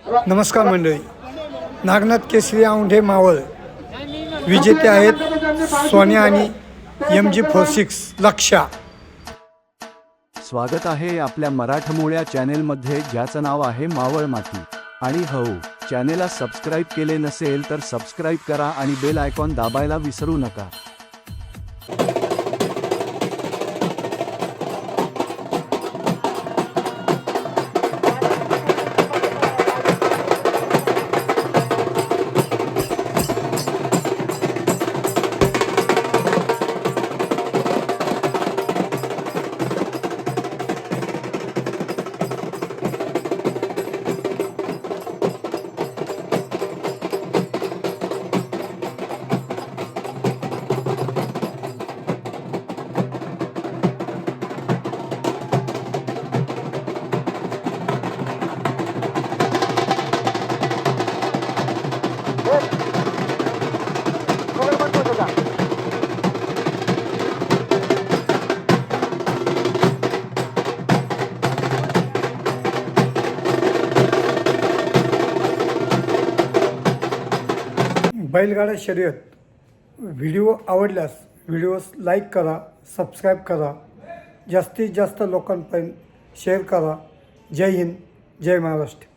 नमस्कार मंडळी, नागनाथ केसरी औंढे मावळ विजेते आहेत सोन्या आणि MG46 लक्षा। स्वागत आहे आपल्या मराठमोळ्या चॅनेलमध्ये, ज्याचं नाव आहे मावळ माती। आणि हो, चॅनेलला सबस्क्राईब केले नसेल तर सबस्क्राईब करा आणि बेल आयकॉन दाबायला विसरू नका। बैलगाडा शर्यत व्हिडिओ आवडल्यास व्हिडिओस लाईक करा, सबस्क्राईब करा, जास्तीत जास्त लोकांपर्यंत शेअर करा। जय हिंद, जय महाराष्ट्र।